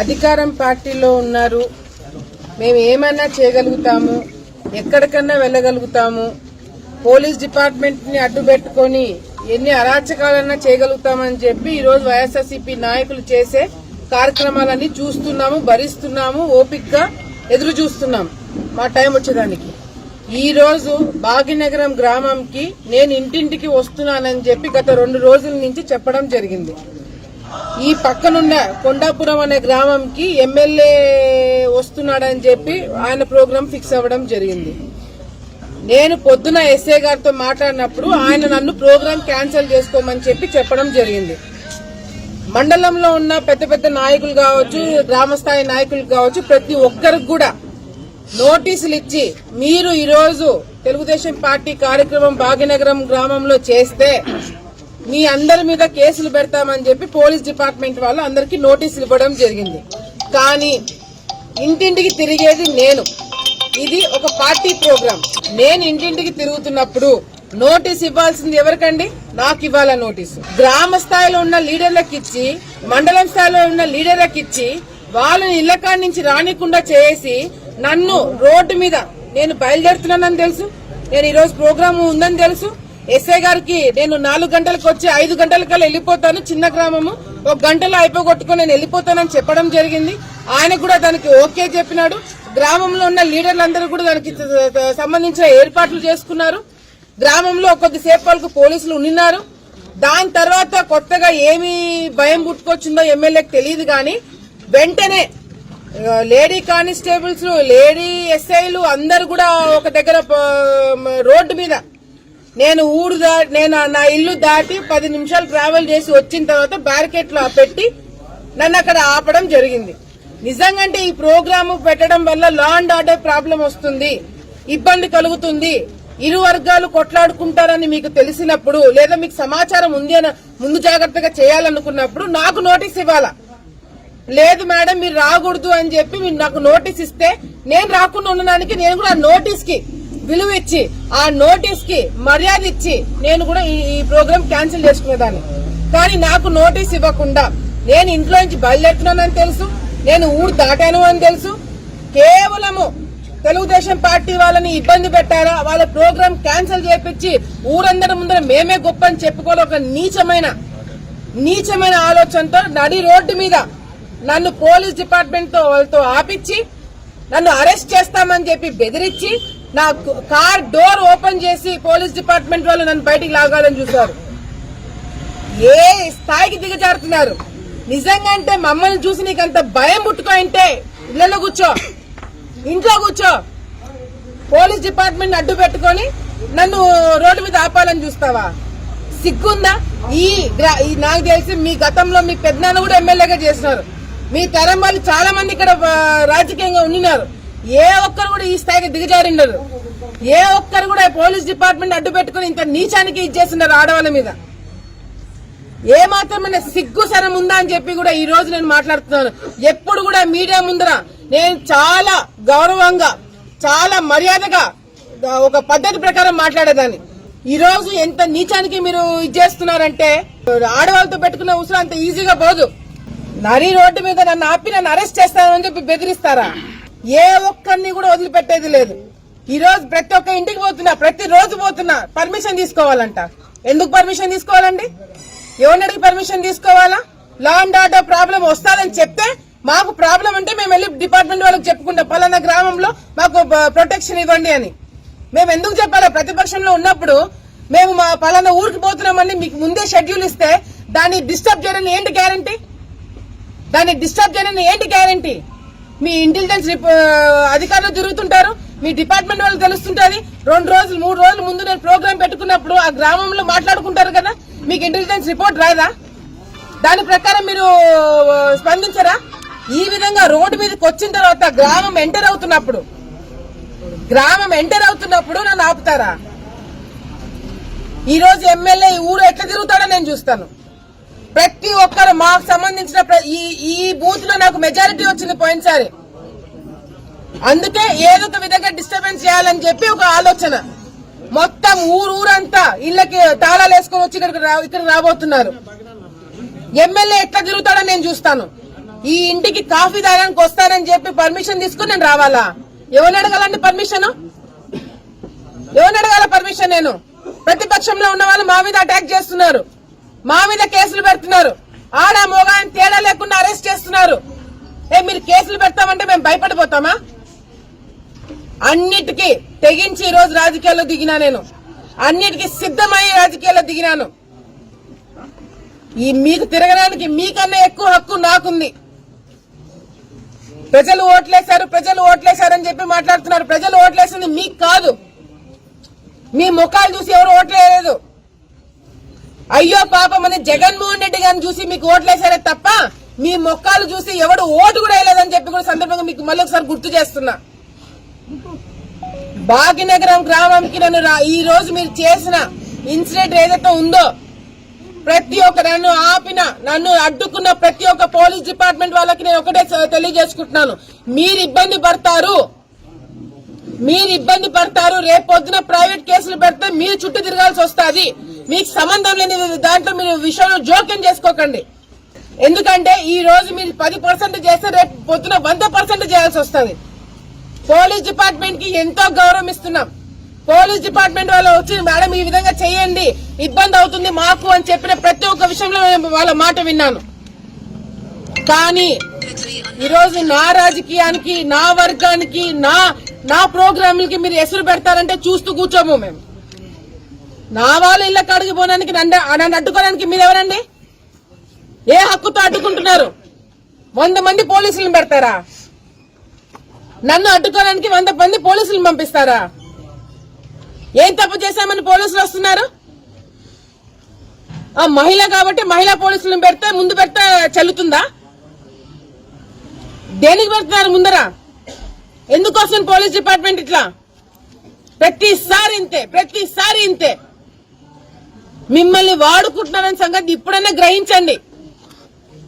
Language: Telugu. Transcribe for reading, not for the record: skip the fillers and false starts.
అధికారం పార్టీలో ఉన్నారు, మేము ఏమైనా చేయగలుగుతాము, ఎక్కడికన్నా వెళ్ళగలుగుతాము, పోలీస్ డిపార్ట్మెంట్ ని అడ్డుపెట్టుకుని ఎన్ని అరాచకాలన్నా చేయగలుగుతామని చెప్పి ఈరోజు వైఎస్ఆర్సీపీ నాయకులు చేసే కార్యక్రమాలన్నీ చూస్తున్నాము, భరిస్తున్నాము, ఓపికగా ఎదురు చూస్తున్నాము మా టైం వచ్చేదానికి. ఈ రోజు భాగ్యనగరం గ్రామంకి నేను ఇంటింటికి వస్తున్నానని చెప్పి గత 2 రోజుల నుంచి చెప్పడం జరిగింది. ఈ పక్కనున్న కొండాపురం అనే గ్రామంకి ఎమ్మెల్యే వస్తున్నాడని చెప్పి ఆయన ప్రోగ్రాం ఫిక్స్ అవ్వడం జరిగింది. నేను పొద్దున ఎస్ఐ గారితో మాట్లాడినప్పుడు ఆయన నన్ను ప్రోగ్రాం క్యాన్సిల్ చేసుకోమని చెప్పి చెప్పడం జరిగింది. మండలంలో ఉన్న పెద్ద పెద్ద నాయకులు కావచ్చు, గ్రామస్థాయి నాయకులు కావచ్చు, ప్రతి ఒక్కరికి కూడా నోటీసులు ఇచ్చి మీరు ఈరోజు తెలుగుదేశం పార్టీ కార్యక్రమం భాగ్యనగరం గ్రామంలో చేస్తే మీ అందరి మీద కేసులు పెడతామని చెప్పి పోలీస్ డిపార్ట్మెంట్ వాళ్ళు అందరికీ నోటీసులు ఇవ్వడం జరిగింది. కానీ ఇంటింటికి తిరిగేది నేను, ఇది ఒక పార్టీ ప్రోగ్రాం. నేను ఇంటింటికి తిరుగుతున్నప్పుడు నోటీస్ ఇవ్వాల్సింది ఎవరికండి? నాకు ఇవ్వాల నోటీసు. గ్రామ స్థాయిలో ఉన్న లీడర్లకు ఇచ్చి, మండలం స్థాయిలో ఉన్న లీడర్లకు ఇచ్చి వాళ్ళని ఇళ్ల కాడి నుంచి రానికుండా చేసి నన్ను రోడ్డు మీద నేను బయలుదేరుతున్నానని తెలుసు, నేను ఈరోజు ప్రోగ్రామ్ ఉందని తెలుసు. ఎస్ఐ గారికి నేను 4 గంటలకు వచ్చి 5 గంటలకల్లా వెళ్ళిపోతాను, చిన్న గ్రామము 1 గంటలో అయిపోగొట్టుకుని నేను వెళ్ళిపోతానని చెప్పడం జరిగింది. ఆయన కూడా దానికి ఓకే చెప్పినాడు. గ్రామంలో ఉన్న లీడర్లందరూ కూడా దానికి సంబంధించిన ఏర్పాట్లు చేసుకున్నారు. గ్రామంలో కొద్దిసేపు వాళ్ళకు పోలీసులు ఉన్నారు. దాని తర్వాత కొత్తగా ఏమి భయం పుట్టుకొచ్చిందో ఎమ్మెల్యేకి తెలియదు. కానీ వెంటనే లేడీ కానిస్టేబుల్స్, లేడీ ఎస్ఐలు అందరు కూడా ఒక దగ్గర రోడ్డు మీద నేను నా ఇల్లు దాటి 10 నిమిషాలు ట్రావెల్ చేసి వచ్చిన తర్వాత బ్యారికేడ్ లో పెట్టి నన్ను అక్కడ ఆపడం జరిగింది. నిజంగా ఈ ప్రోగ్రామ్ పెట్టడం వల్ల లా అండ్ ఆర్డర్ ప్రాబ్లం వస్తుంది, ఇబ్బంది కలుగుతుంది, ఇరు వర్గాలు కొట్లాడుకుంటారని మీకు తెలిసినప్పుడు, లేదా మీకు సమాచారం ఉంది అని ముందు జాగ్రత్తగా చేయాలనుకున్నప్పుడు నాకు నోటీస్ ఇవ్వాలా. లేదు మేడం మీరు రాకూడదు అని చెప్పి మీరు నాకు నోటీస్ ఇస్తే నేను రాకుండా ఉండడానికి నేను కూడా ఆ నోటీస్ కి విలువ ఇచ్చి, ఆ నోటీస్ కి మర్యాద ఇచ్చి నేను కూడా ఈ ప్రోగ్రామ్ క్యాన్సిల్ చేసుకునేదాన్ని. కానీ నాకు నోటీస్ ఇవ్వకుండా నేను ఇంట్లో నుంచి బయలుదేరుతున్నానని తెలుసు, నేను ఊరు దాటాను అని తెలుసు. కేవలము తెలుగుదేశం పార్టీ వాళ్ళని ఇబ్బంది పెట్టారా, వాళ్ళ ప్రోగ్రామ్ క్యాన్సిల్ చేపించి ఊరందరి ముందర మేమే గొప్ప అని చెప్పుకోవాలి ఒక నీచమైన ఆలోచనతో నడి రోడ్డు మీద నన్ను పోలీస్ డిపార్ట్మెంట్ వాళ్ళతో ఆపిచ్చి నన్ను అరెస్ట్ చేస్తామని చెప్పి బెదిరించి నా కార్ డోర్ ఓపెన్ చేసి పోలీస్ డిపార్ట్మెంట్ వాళ్ళు నన్ను బయటికి లాగాలని చూశారు. ఏ స్థాయికి దిగజారుతున్నారు నిజంగా అంటే మమ్మల్ని చూసి నీకు అంత భయం పుట్టుకోయింటే ఇళ్లలో కూర్చో, ఇంట్లో కూర్చో. పోలీస్ డిపార్ట్మెంట్ అడ్డు పెట్టుకుని నన్ను రోడ్డు మీద ఆపాలని చూస్తావా? సిగ్గుందా? నాకు తెలిసి మీ గతంలో మీ పెద్దనాన్న కూడా ఎమ్మెల్యేగా చేసినారు, మీ తరం వాళ్ళు చాలా మంది ఇక్కడ రాజకీయంగా ఉండినారు. ఏ ఒక్కరు కూడా ఈ స్థాయికి దిగజారిండరు. ఏ ఒక్కరు కూడా పోలీస్ డిపార్ట్మెంట్ అడ్డు పెట్టుకుని ఇంత నీచానికి ఇచ్చేస్తున్నారు ఆడవాళ్ళ మీద. ఏ మాత్రమైనా సిగ్గు సరం ఉందా అని చెప్పి కూడా ఈ రోజు నేను మాట్లాడుతున్నాను. ఎప్పుడు కూడా మీడియా ముందర నేను చాలా గౌరవంగా, చాలా మర్యాదగా, ఒక పద్ధతి ప్రకారం మాట్లాడేదాన్ని. ఈ రోజు ఎంత నీచానికి మీరు ఇచ్చేస్తున్నారంటే ఆడవాళ్ళతో పెట్టుకున్న ఉసురు అంత ఈజీగా పోదు. నరి రోడ్డు మీద నన్ను ఆపి నన్ను అరెస్ట్ చేస్తానని చెప్పి బెదిరిస్తారా? ఏ ఒక్కరిని కూడా వదిలిపెట్టేది లేదు. ఈ రోజు ప్రతి ఒక్క ఇంటికి పోతున్నా, ప్రతి రోజు పోతున్నా, పర్మిషన్ తీసుకోవాలంట. ఎందుకు పర్మిషన్ తీసుకోవాలండి? ఎవరిని అడిగి పర్మిషన్ తీసుకోవాలా? లా అండ్ ఆర్డర్ ప్రాబ్లం వస్తాదని చెప్తే మాకు ప్రాబ్లం అంటే మేము వెళ్ళి డిపార్ట్మెంట్ వాళ్ళకి చెప్పుకుంటాం, పలానా గ్రామంలో మాకు ప్రొటెక్షన్ ఇవ్వండి అని. మేము ఎందుకు చెప్పాలా? ప్రతిపక్షంలో ఉన్నప్పుడు మేము మా పలానా ఊరికి పోతున్నామని మీకు ముందే షెడ్యూల్ ఇస్తే దాన్ని డిస్టర్బ్ చేయడానికి ఏంటి గ్యారంటీ? మీ ఇంటెలిజెన్స్ అధికారులు తిరుగుతుంటారు, మీ డిపార్ట్మెంట్ వాళ్ళు తెలుస్తుంటది. 2 రోజులు 3 రోజుల ముందు నేను ప్రోగ్రామ్ పెట్టుకున్నప్పుడు ఆ గ్రామంలో మాట్లాడుకుంటారు కదా, మీకు ఇంటెలిజెన్స్ రిపోర్ట్ రాదా? దాని ప్రకారం మీరు స్పందించరా? ఈ విధంగా రోడ్డు మీదకి వచ్చిన తర్వాత గ్రామం ఎంటర్ అవుతున్నప్పుడు నన్ను ఆపుతారా? ఈ రోజు ఎమ్మెల్యే ఈ ఊరు ఎట్లా తిరుగుతాడో నేను చూస్తాను. ప్రతి ఒక్కరు మాకు సంబంధించిన ఈ బూత్ లో నాకు మెజారిటీ వచ్చింది పోయినసారి. అందుకే ఏదో ఒక విధంగా డిస్టర్బెన్స్ చేయాలని చెప్పి ఒక ఆలోచన. మొత్తం ఊరంతా ఇళ్లకి తాళాలు వేసుకొని వచ్చి ఇక్కడ రాబోతున్నారు. ఎమ్మెల్యే ఎట్లా తిరుగుతాడో నేను చూస్తాను. ఈ ఇంటికి కాఫీ తాగడానికి వస్తానని చెప్పి పర్మిషన్ తీసుకుని నేను రావాలా? ఎవరిని అడగాలండి పర్మిషన్? ఎవరిని అడగాల పర్మిషన్? నేను ప్రతిపక్షంలో ఉన్న వాళ్ళు మా మీద అటాక్ చేస్తున్నారు, మా మీద కేసులు పెడుతున్నారు, ఆడ మోగా తేడా లేకుండా అరెస్ట్ చేస్తున్నారు. మీరు కేసులు పెడతామంటే మేము భయపడిపోతామా? అన్నిటికీ తెగించి ఈ రోజు రాజకీయాల్లో దిగినా, నేను అన్నిటికీ సిద్ధమయ్యే రాజకీయాల్లో దిగినాను. ఈ మీకు తిరగడానికి మీకన్నా ఎక్కువ హక్కు నాకుంది. ప్రజలు ఓట్లేశారని చెప్పి మాట్లాడుతున్నారు. ప్రజలు ఓట్లేసింది మీకు కాదు. మీ ముఖాలు చూసి ఎవరు ఓట్లేయలేదు. అయ్యో పాపం అని జగన్మోహన్ రెడ్డి గారిని చూసి మీకు ఓట్లేశారే తప్ప మీ ముఖాలు చూసి ఎవడు ఓటు కూడా వేయలేదని చెప్పి కూడా సందర్భంగా మీకు మళ్ళీ ఒకసారి గుర్తు చేస్తున్నా. భాగ్యనగరం గ్రామంకి ఈ రోజు మీరు చేసిన ఇన్సిడెంట్ ఏదైతే ఉందో, ప్రతి ఒక్క నన్ను అడ్డుకున్న ప్రతి ఒక్క పోలీస్ డిపార్ట్మెంట్ వాళ్ళకి నేను ఒకటే తెలియజేసుకుంటున్నాను, మీరు ఇబ్బంది పడతారు. రేపు పొద్దున ప్రైవేట్ కేసులు పెడితే మీరు చుట్టూ తిరగాల్సి వస్తుంది. మీకు సంబంధం లేని దాంట్లో మీరు విషయంలో జోక్యం చేసుకోకండి. ఎందుకంటే ఈ రోజు మీరు 10% చేస్తే రేపు పొద్దున 100% చేయాల్సి వస్తుంది. పోలీస్ డిపార్ట్మెంట్ కి ఎంతో గౌరవం ఇస్తున్నాం. పోలీస్ డిపార్ట్మెంట్ వాళ్ళు వచ్చి మేడం ఈ విధంగా చేయండి, ఇబ్బంది అవుతుంది మాకు అని చెప్పిన ప్రతి ఒక్క విషయంలో వాళ్ళ మాట విన్నాను. కానీ ఈరోజు నా రాజకీయానికి, నా వర్గానికి, నా ప్రోగ్రాంలకి మీరు ఎసురు పెడతారంటే చూస్తూ కూర్చోము మేము. నా వాళ్ళ ఇళ్ళ కాడికి పోవడానికి నన్ను అడ్డుకోవడానికి మీరెవరండి? ఏ హక్కుతో అడ్డుకుంటున్నారు? 100 మంది పోలీసులను పెడతారా? నన్ను అడ్డుకోవడానికి 100 మంది పోలీసులను పంపిస్తారా? ఏం తప్పు చేశామని పోలీసులు వస్తున్నారు? ఆ మహిళ కాబట్టి మహిళా పోలీసులను ముందు పెడితే చెల్లుతుందా? దేనికి పెడుతున్నారు ముందర? ఎందుకోసం పోలీస్ డిపార్ట్మెంట్ ఇట్లా ప్రతిసారి ఇంతే. మిమ్మల్ని వాడుకుంటున్నారని సంగతి ఇప్పుడైనా గ్రహించండి.